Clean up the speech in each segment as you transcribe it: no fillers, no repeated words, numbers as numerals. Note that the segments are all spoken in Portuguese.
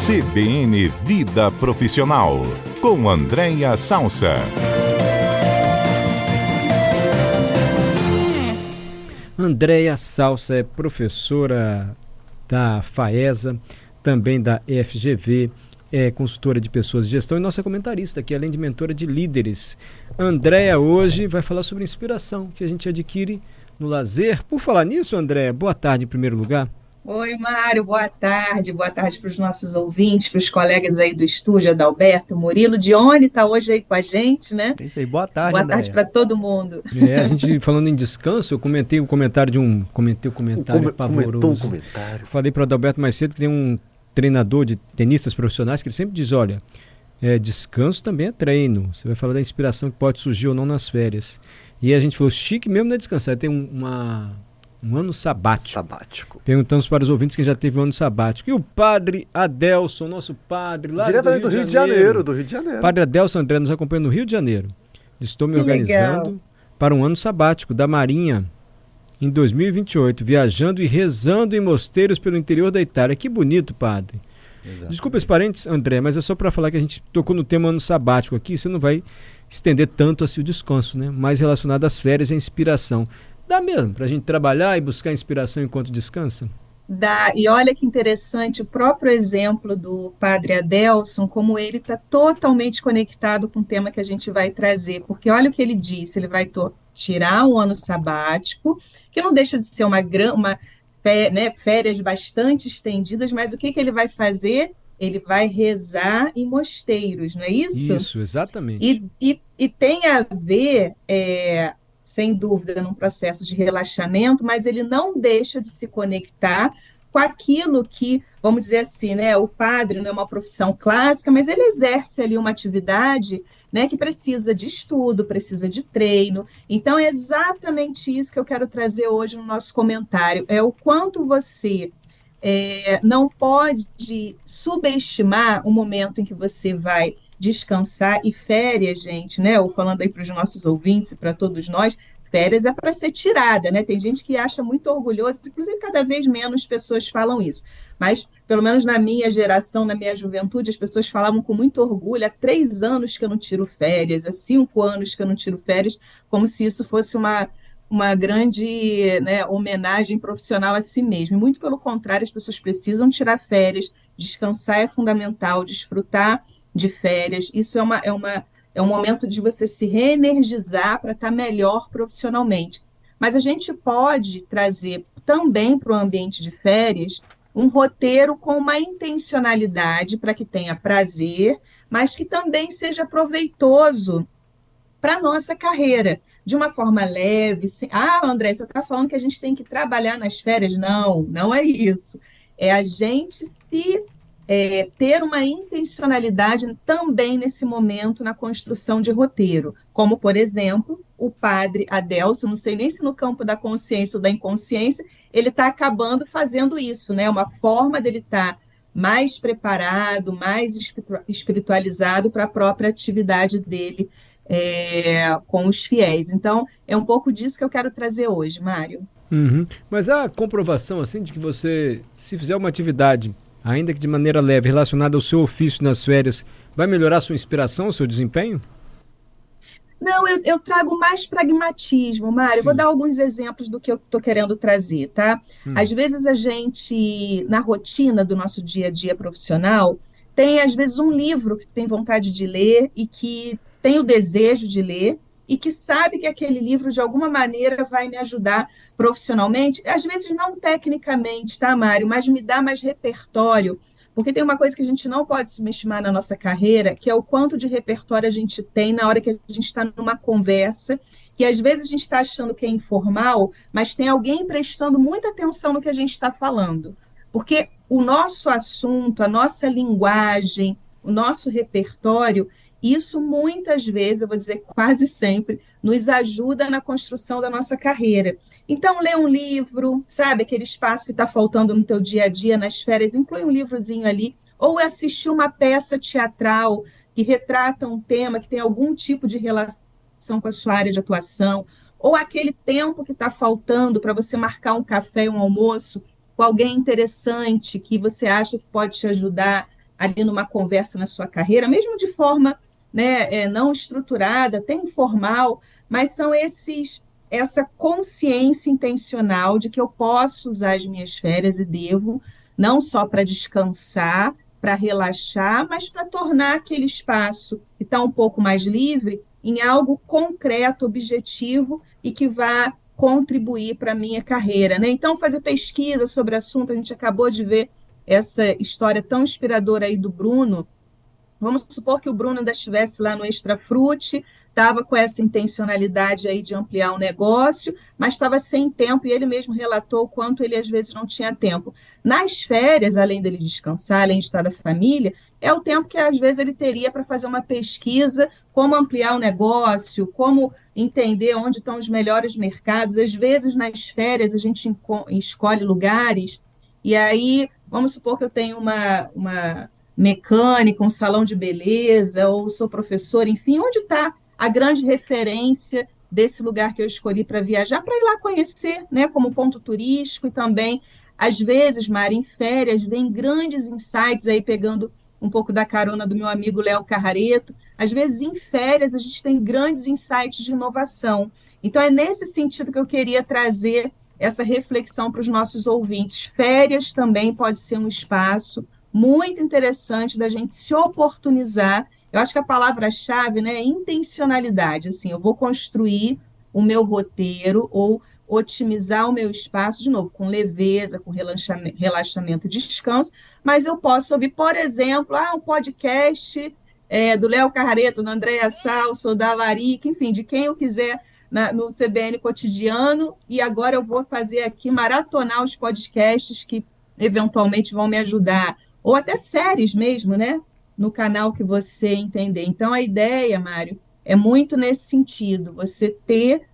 CBN Vida Profissional, com Andréia Salsa. Andréia Salsa é professora da FAESA, também da FGV, é consultora de pessoas de gestão e nossa comentarista aqui, além de mentora de líderes. Andréia hoje vai falar sobre inspiração que a gente adquire no lazer. Por falar nisso, Andréia, boa tarde em primeiro lugar. Oi, Mário, boa tarde para os nossos ouvintes, para os colegas aí do estúdio, Adalberto, Murilo, Dione está hoje aí com a gente, né? É isso aí, boa tarde, Boa tarde para todo mundo. A gente falando em descanso, eu comentei o comentário pavoroso. Falei para o Adalberto mais cedo que tem um treinador de tenistas profissionais que ele sempre diz, olha, descanso também é treino. Você vai falar da inspiração que pode surgir ou não nas férias. E a gente falou, chique mesmo não é descansar, tem um ano sabático. Perguntamos para os ouvintes quem já teve um ano sabático. E o padre Adelson, nosso padre lá diretamente do Rio de Janeiro. Padre Adelson André nos acompanha no Rio de Janeiro. Estou me organizando legal para um ano sabático da Marinha em 2028, viajando e rezando em mosteiros pelo interior da Itália. Que bonito, padre. Exatamente. Desculpa os parentes, André, mas é só para falar que a gente tocou no tema ano sabático aqui, você não vai estender tanto assim o descanso, né? Mais relacionado às férias e à inspiração. Dá mesmo para a gente trabalhar e buscar inspiração enquanto descansa? Dá, e olha que interessante, o próprio exemplo do padre Adelson, como ele está totalmente conectado com o tema que a gente vai trazer, porque olha o que ele disse, ele vai tirar um ano sabático, que não deixa de ser férias bastante estendidas, mas o que ele vai fazer? Ele vai rezar em mosteiros, não é isso? Isso, exatamente. E tem a ver, sem dúvida, num processo de relaxamento, mas ele não deixa de se conectar com aquilo que, vamos dizer assim, né, o padre não é uma profissão clássica, mas ele exerce ali uma atividade, né, que precisa de estudo, precisa de treino. Então, é exatamente isso que eu quero trazer hoje no nosso comentário, é o quanto você não pode subestimar o momento em que você vai descansar. E férias, gente, né? Ou falando aí para os nossos ouvintes e para todos nós, férias é para ser tirada, né? Tem gente que acha muito orgulhoso, inclusive cada vez menos pessoas falam isso. Mas, pelo menos na minha geração, na minha juventude, as pessoas falavam com muito orgulho, há 3 anos que eu não tiro férias, há 5 anos que eu não tiro férias, como se isso fosse uma grande, né, homenagem profissional a si mesmo. E muito pelo contrário, as pessoas precisam tirar férias, descansar é fundamental, desfrutar de férias. Isso é um momento de você se reenergizar para estar melhor profissionalmente. Mas a gente pode trazer também para o ambiente de férias um roteiro com uma intencionalidade para que tenha prazer, mas que também seja proveitoso para a nossa carreira, de uma forma leve. André, você está falando que a gente tem que trabalhar nas férias? Não, não é isso. É a gente ter uma intencionalidade também nesse momento na construção de roteiro, como, por exemplo, o padre Adelson, não sei nem se no campo da consciência ou da inconsciência, ele está acabando fazendo isso, né? Uma forma dele estar mais preparado, mais espiritualizado para a própria atividade dele com os fiéis. Então, é um pouco disso que eu quero trazer hoje, Mário. Uhum. Mas há comprovação assim de que você, se fizer uma atividade, ainda que de maneira leve, relacionada ao seu ofício nas férias, vai melhorar a sua inspiração, o seu desempenho? Não, eu trago mais pragmatismo, Mário. Eu vou dar alguns exemplos do que eu estou querendo trazer, tá? Às vezes a gente, na rotina do nosso dia a dia profissional, tem às vezes um livro que tem vontade de ler e que tem o desejo de ler e que sabe que aquele livro, de alguma maneira, vai me ajudar profissionalmente. Às vezes não tecnicamente, tá, Mário? Mas me dá mais repertório. Porque tem uma coisa que a gente não pode subestimar na nossa carreira, que é o quanto de repertório a gente tem na hora que a gente está numa conversa, que às vezes a gente está achando que é informal, mas tem alguém prestando muita atenção no que a gente está falando. Porque o nosso assunto, a nossa linguagem, o nosso repertório, isso muitas vezes, eu vou dizer quase sempre, nos ajuda na construção da nossa carreira. Então, ler um livro, sabe, aquele espaço que está faltando no teu dia a dia, nas férias, inclui um livrozinho ali, ou assistir uma peça teatral que retrata um tema que tem algum tipo de relação com a sua área de atuação, ou aquele tempo que está faltando para você marcar um café, um almoço, com alguém interessante que você acha que pode te ajudar ali numa conversa na sua carreira, mesmo de forma, né, não estruturada, até informal, mas são essa consciência intencional de que eu posso usar as minhas férias e devo, não só para descansar, para relaxar, mas para tornar aquele espaço que está um pouco mais livre em algo concreto, objetivo e que vá contribuir para a minha carreira, né? Então, fazer pesquisa sobre o assunto, a gente acabou de ver essa história tão inspiradora aí do Bruno. Vamos supor que o Bruno ainda estivesse lá no Extrafruti, estava com essa intencionalidade aí de ampliar o negócio, mas estava sem tempo e ele mesmo relatou o quanto ele às vezes não tinha tempo. Nas férias, além dele descansar, além de estar da família, é o tempo que às vezes ele teria para fazer uma pesquisa, como ampliar o negócio, como entender onde estão os melhores mercados. Às vezes, nas férias, a gente escolhe lugares, e aí, vamos supor que eu tenho uma mecânica, um salão de beleza, ou sou professor, enfim, onde está a grande referência desse lugar que eu escolhi para viajar, para ir lá conhecer, né, como ponto turístico e também, às vezes, Mari, em férias, vem grandes insights aí, pegando um pouco da carona do meu amigo Léo Carrareto, às vezes em férias a gente tem grandes insights de inovação. Então é nesse sentido que eu queria trazer essa reflexão para os nossos ouvintes. Férias também pode ser um espaço muito interessante da gente se oportunizar. Eu acho que a palavra-chave, né, é intencionalidade. Assim, eu vou construir o meu roteiro ou otimizar o meu espaço, de novo, com leveza, com relaxamento e descanso, mas eu posso ouvir, por exemplo, um podcast do Léo Carrareto, da Andréa Salso, da Larica, enfim, de quem eu quiser no CBN Cotidiano, e agora eu vou fazer aqui, maratonar os podcasts que eventualmente vão me ajudar, ou até séries mesmo, né? No canal que você entender. Então, a ideia, Mário, é muito nesse sentido, você ter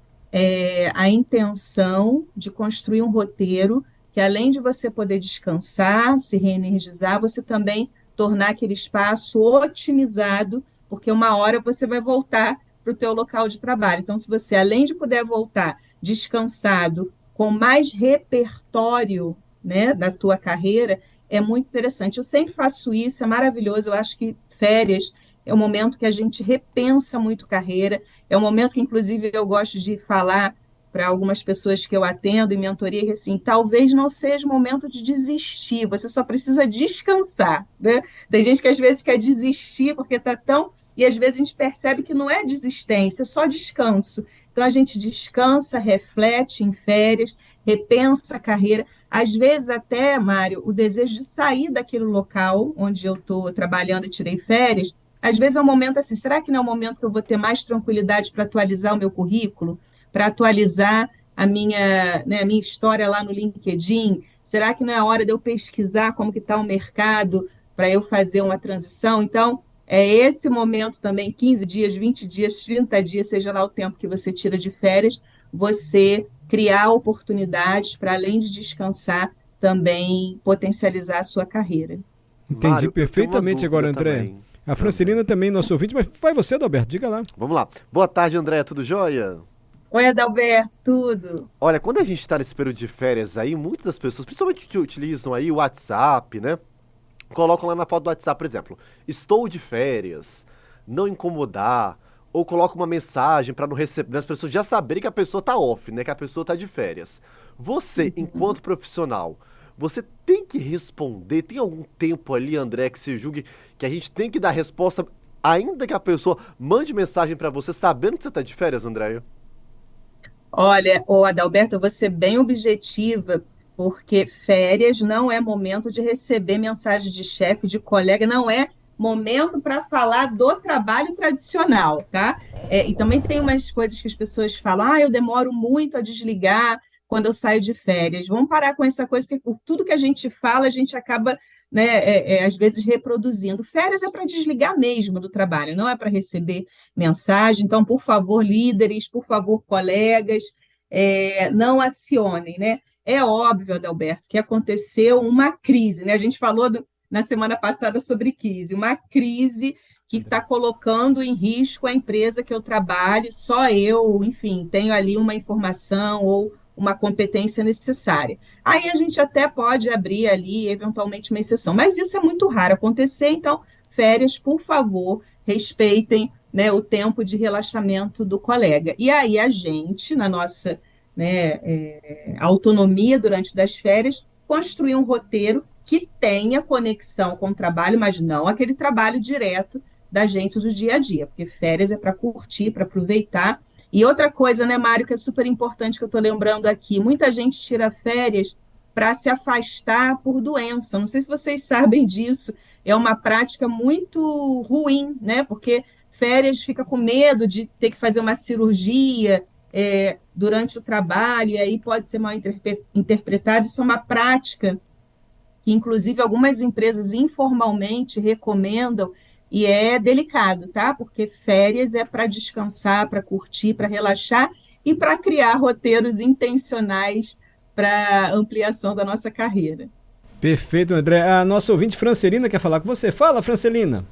a intenção de construir um roteiro que, além de você poder descansar, se reenergizar, você também tornar aquele espaço otimizado, porque uma hora você vai voltar para o teu local de trabalho. Então, se você, além de poder voltar descansado, com mais repertório, né, da tua carreira, é muito interessante. Eu sempre faço isso, é maravilhoso. Eu acho que férias é o momento que a gente repensa muito carreira, é o momento que, inclusive, eu gosto de falar para algumas pessoas que eu atendo em mentoria, que assim, talvez não seja o momento de desistir, você só precisa descansar, né? Tem gente que às vezes quer desistir porque está tão... E às vezes a gente percebe que não é desistência, é só descanso. Então a gente descansa, reflete em férias, repensa a carreira. Às vezes até, Mário, o desejo de sair daquele local onde eu estou trabalhando e tirei férias, às vezes é um momento assim, será que não é um momento que eu vou ter mais tranquilidade para atualizar o meu currículo? Para atualizar né, a minha história lá no LinkedIn? Será que não é a hora de eu pesquisar como que está o mercado para eu fazer uma transição? Então, é esse momento também, 15 dias, 20 dias, 30 dias, seja lá o tempo que você tira de férias, você criar oportunidades para, além de descansar, também potencializar a sua carreira. Entendi Mário, perfeitamente agora, André. também. A Francelina também, nosso ouvinte, mas vai você, Adalberto, diga lá. Vamos lá. Boa tarde, André, tudo jóia? Oi, Adalberto, tudo? Olha, quando a gente está nesse período de férias aí, muitas das pessoas, principalmente que utilizam aí o WhatsApp, né? Colocam lá na foto do WhatsApp, por exemplo, estou de férias, não incomodar, ou colocam uma mensagem para não receber, as pessoas já saberem que a pessoa tá off, né? Que a pessoa tá de férias. Você, enquanto profissional, você tem que responder, tem algum tempo ali, André, que se julgue que a gente tem que dar resposta, ainda que a pessoa mande mensagem para você sabendo que você tá de férias, André? Olha, Adalberto, eu vou ser bem objetiva, porque férias não é momento de receber mensagem de chefe, de colega, não é momento para falar do trabalho tradicional, tá? E também tem umas coisas que as pessoas falam, eu demoro muito a desligar quando eu saio de férias. Vamos parar com essa coisa, porque por tudo que a gente fala, a gente acaba, né, às vezes reproduzindo. Férias é para desligar mesmo do trabalho, não é para receber mensagem. Então, por favor, líderes, por favor, colegas, não acionem, né? É óbvio, Adalberto, que aconteceu uma crise, né? A gente falou na semana passada sobre crise, uma crise que está colocando em risco a empresa que eu trabalho, só eu, enfim, tenho ali uma informação ou uma competência necessária. Aí a gente até pode abrir ali, eventualmente, uma exceção, mas isso é muito raro acontecer, então, férias, por favor, respeitem, né, o tempo de relaxamento do colega. E aí a gente, na nossa, né, autonomia durante das férias, construir um roteiro que tenha conexão com o trabalho, mas não aquele trabalho direto da gente do dia a dia, porque férias é para curtir, para aproveitar. E outra coisa, né, Mário, que é super importante que eu estou lembrando aqui, muita gente tira férias para se afastar por doença. Não sei se vocês sabem disso, é uma prática muito ruim, né? Porque férias fica com medo de ter que fazer uma cirurgia durante o trabalho, e aí pode ser mal interpretado. Isso é uma prática que, inclusive, algumas empresas informalmente recomendam, e é delicado, tá? Porque férias é para descansar, para curtir, para relaxar e para criar roteiros intencionais para ampliação da nossa carreira. Perfeito, André. A nossa ouvinte Francelina quer falar com você. Fala, Francelina.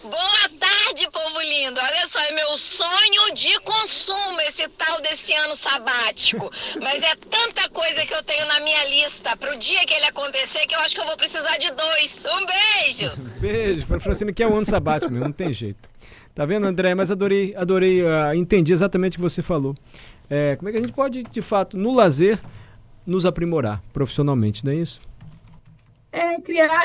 Boa tarde, povo lindo. Olha só, é meu sonho de consumo esse tal desse ano sabático. Mas é tanta coisa que eu tenho na minha lista pro dia que ele acontecer que eu acho que eu vou precisar de 2. Um beijo! Beijo, Francelina, que é o ano sabático mesmo, não tem jeito. Tá vendo, André? Mas adorei, entendi exatamente o que você falou. Como é que a gente pode, de fato, no lazer, nos aprimorar profissionalmente, não é isso?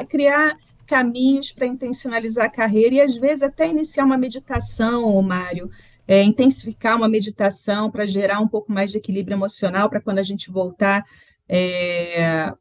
Criar caminhos para intencionalizar a carreira e, às vezes, até iniciar uma meditação, Mário, intensificar uma meditação para gerar um pouco mais de equilíbrio emocional para quando a gente voltar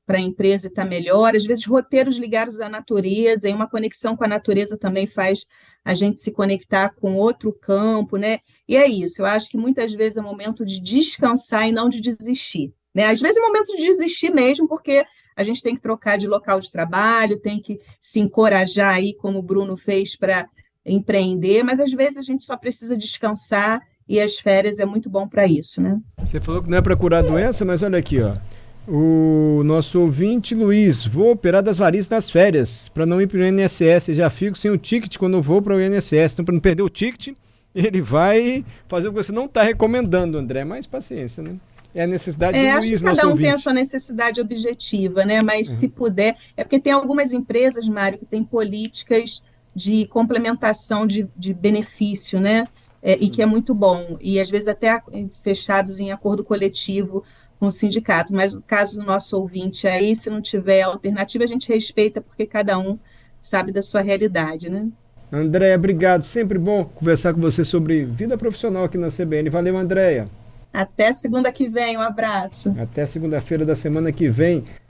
para a empresa e estar melhor. Às vezes, roteiros ligados à natureza, e uma conexão com a natureza também faz a gente se conectar com outro campo, né? E é isso, eu acho que muitas vezes é momento de descansar e não de desistir, né? Às vezes é momento de desistir mesmo, porque a gente tem que trocar de local de trabalho, tem que se encorajar aí, como o Bruno fez, para empreender, mas às vezes a gente só precisa descansar e as férias é muito bom para isso, né? Você falou que não é para curar a doença, mas olha aqui, ó. O nosso ouvinte Luiz, vou operar das varizes nas férias, para não ir para o INSS, já fico sem o ticket quando eu vou para o INSS, então para não perder o ticket, ele vai fazer o que você não está recomendando, André, mas paciência, né? É a necessidade do Luiz, acho que nosso cada um ouvinte. tem a sua necessidade objetiva, né? Mas se puder, porque tem algumas empresas, Mário, que têm políticas de complementação de benefício, né? E que é muito bom, e às vezes até fechados em acordo coletivo com o sindicato, mas no caso do nosso ouvinte aí, se não tiver alternativa, a gente respeita, porque cada um sabe da sua realidade, né? Andréia, obrigado, sempre bom conversar com você sobre vida profissional aqui na CBN. Valeu, Andréia. Até segunda que vem, um abraço. Até segunda-feira da semana que vem.